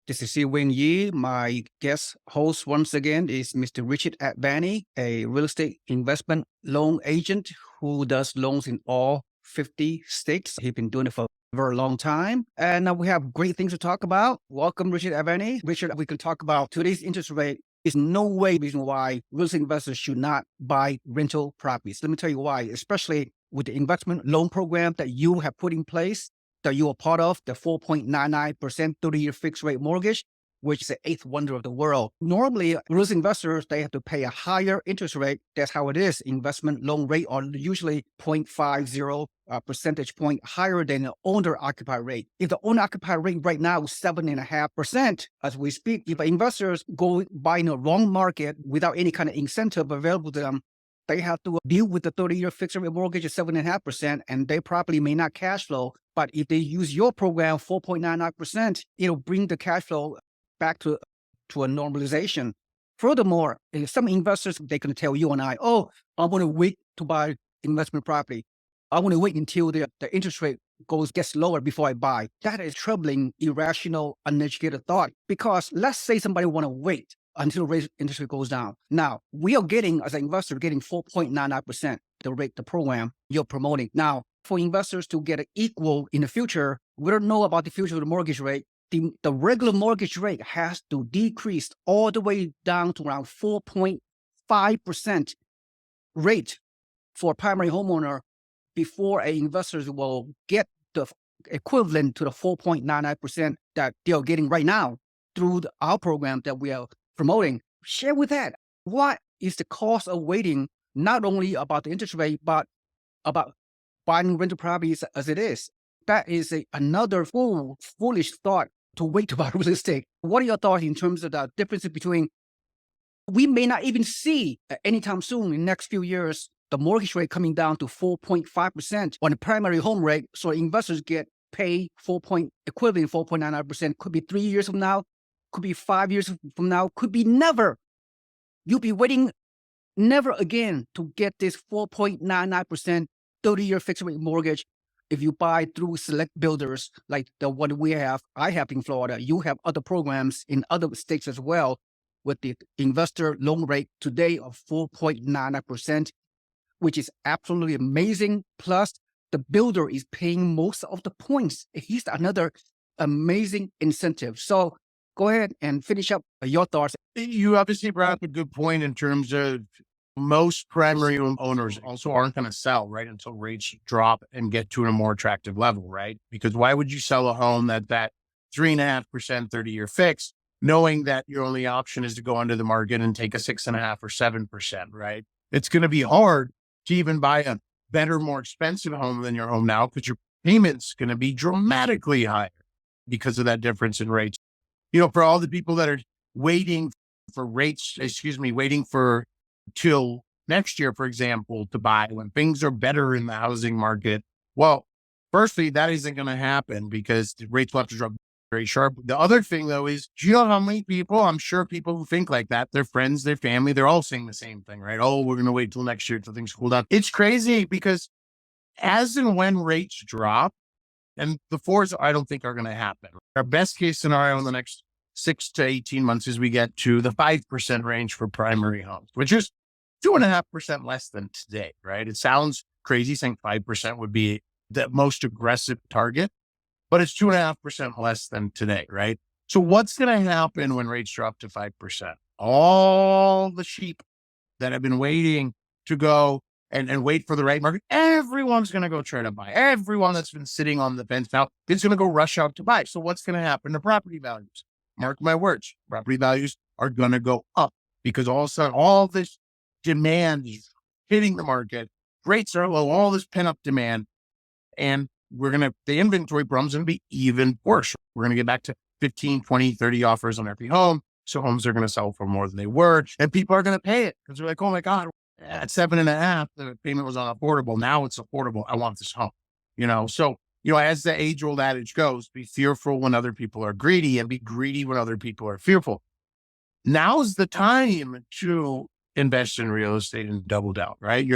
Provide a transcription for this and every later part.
This is Seewing Yee. My guest host once again is Mr. Richard Advani, a real estate investment loan agent who does loans in all 50 states. He's been doing it for a very long time. And we have great things to talk about. Welcome, Richard Advani. Richard, we can talk about today's interest rate is no way reason why real estate investors should not buy rental properties. Let me tell you why, especially with the investment loan program that you have put in place, that you are part of, the 4.99% 30-year fixed rate mortgage, which is the eighth wonder of the world. Normally, real estate investors, they have to pay a higher interest rate. That's how it is. Investment loan rate are usually 0.50 percentage point higher than the owner-occupied rate. If the owner-occupied rate right now is 7.5% as we speak, if investors go buy in the wrong market without any kind of incentive available to them, they have to deal with the 30-year fixed rate mortgage at 7.5%, and they probably may not cash flow. But if they use your program, 4.99%, it'll bring the cash flow back to a normalization. Furthermore, some investors, they can tell you and I, oh, I want to wait to buy investment property. I want to wait until the interest rate gets lower before I buy. That is troubling, irrational, uneducated thought. Because let's say somebody want to wait until interest rate goes down. Now, we are getting, as an investor, getting 4.99%, the rate, the program you're promoting. Now, for investors to get equal in the future, we don't know about the future of the mortgage rate. The regular mortgage rate has to decrease all the way down to around 4.5% rate for a primary homeowner before investors will get the equivalent to the 4.99% that they're getting right now through our program that we are promoting. Share with that. What is the cost of waiting, not only about the interest rate, but about buying rental properties as it is? That is another foolish thought to wait to buy real estate. What are your thoughts in terms of the difference between, we may not even see anytime soon in the next few years, the mortgage rate coming down to 4.5% on the primary home rate. So investors get paid equivalent 4.99%. Could be 3 years from now, could be 5 years from now, could be never. You'll be waiting never again to get this 4.99% 30-year fixed rate mortgage if you buy through select builders like the one I have in Florida. You have other programs in other states as well with the investor loan rate today of 4.99%, which is absolutely amazing. Plus, the builder is paying most of the points. He's another amazing incentive. So go ahead and finish up your thoughts. You obviously brought up a good point in terms of most primary owners also aren't going to sell, right, until rates drop and get to a more attractive level, right? Because why would you sell a home that 3.5% 30-year fix, knowing that your only option is to go under the market and take a 6.5% or 7%, right? It's going to be hard to even buy a better, more expensive home than your home now because your payment's going to be dramatically higher because of that difference in rates. You know, for all the people that are waiting for till next year, for example, to buy when things are better in the housing market. Well, firstly, that isn't going to happen because the rates will have to drop very sharp. The other thing though is, do you know how many people, I'm sure people who think like that, their friends, their family, they're all saying the same thing, right? Oh, we're going to wait till next year till things cool down. It's crazy because as and when rates drop, and the fours, I don't think are going to happen. Our best case scenario in the next 6 to 18 months is we get to the 5% range for primary homes, which is 2.5% less than today, right? It sounds crazy saying 5% would be the most aggressive target, but it's 2.5% less than today, right? So what's going to happen when rates drop to 5%? All the sheep that have been waiting to go and wait for the right market, everyone's going to go try to buy. Everyone that's been sitting on the fence now is going to go rush out to buy. So what's going to happen to property values? Mark my words, property values are going to go up because all of a sudden, all this demand is hitting the market. Rates are low, all this pent up demand. And the inventory problem's going to be even worse. We're going to get back to 15, 20, 30 offers on every home. So homes are going to sell for more than they were. And people are going to pay it because they're like, oh my God, at 7.5, the payment was unaffordable. Now it's affordable. I want this home, So, as the age old adage goes, be fearful when other people are greedy and be greedy when other people are fearful. Now's the time to invest in real estate and double down, right?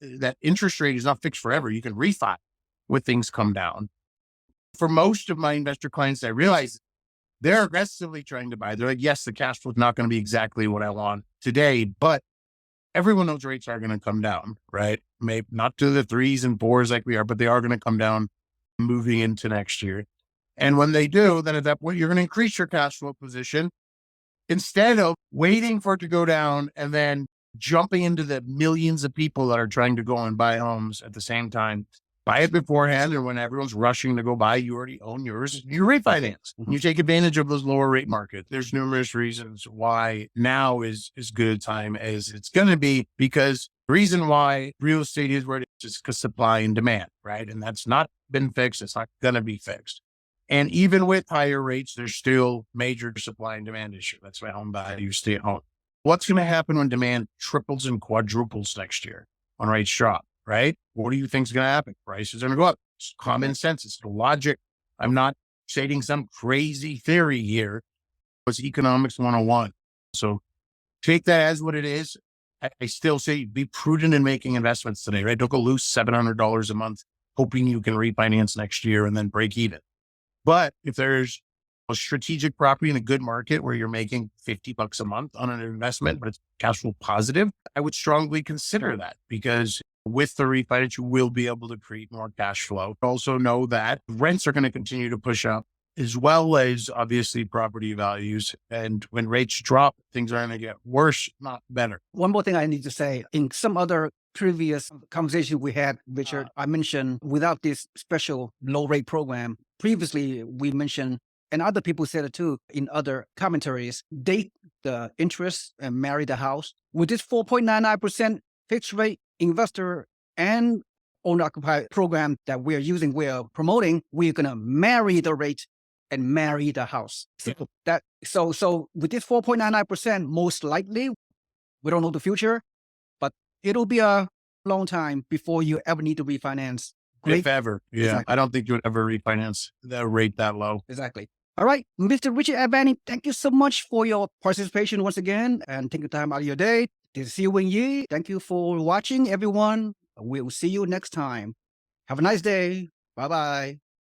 That interest rate is not fixed forever. You can refi when things come down. For most of my investor clients, I realize they're aggressively trying to buy. They're like, yes, the cash flow is not going to be exactly what I want today, but everyone knows rates are going to come down, right? Maybe not to the 3s and 4s like we are, but they are going to come down moving into next year. And when they do, then at that point, you're going to increase your cash flow position instead of waiting for it to go down and then jumping into the millions of people that are trying to go and buy homes at the same time. Buy it beforehand, and when everyone's rushing to go buy, you already own yours. You refinance. You take advantage of those lower rate markets. There's numerous reasons why now is as good a time as it's going to be, because the reason why real estate is where it is because supply and demand, right? And that's not been fixed. It's not going to be fixed. And even with higher rates, there's still major supply and demand issue. That's why home values stay at home. What's going to happen when demand triples and quadruples next year when rates drop? Right? What do you think is going to happen? Prices are going to go up. It's common sense. It's logic. I'm not stating some crazy theory here. It's economics 101. So take that as what it is. I still say be prudent in making investments today, right? Don't go lose $700 a month hoping you can refinance next year and then break even. But if there's a strategic property in a good market where you're making $50 a month on an investment, but it's cash flow positive, I would strongly consider that, because with the refinance, you will be able to create more cash flow. Also know that rents are going to continue to push up, as well as obviously property values. And when rates drop, things are going to get worse, not better. One more thing I need to say, in some other previous conversation we had, Richard, I mentioned without this special low rate program, previously we mentioned, and other people said it too in other commentaries, date the interest and marry the house. With this 4.99% fixed rate investor and owner occupied program that we're using, we're promoting, we're going to marry the rate and marry the house. So with this 4.99%, most likely, we don't know the future, but it'll be a long time before you ever need to refinance. If ever. Yeah. Exactly. I don't think you would ever refinance the rate that low. Exactly. All right. Mr. Richard Advani, thank you so much for your participation once again and taking time out of your day. This is Seewing Yee. Thank you for watching, everyone. We'll see you next time. Have a nice day. Bye-bye.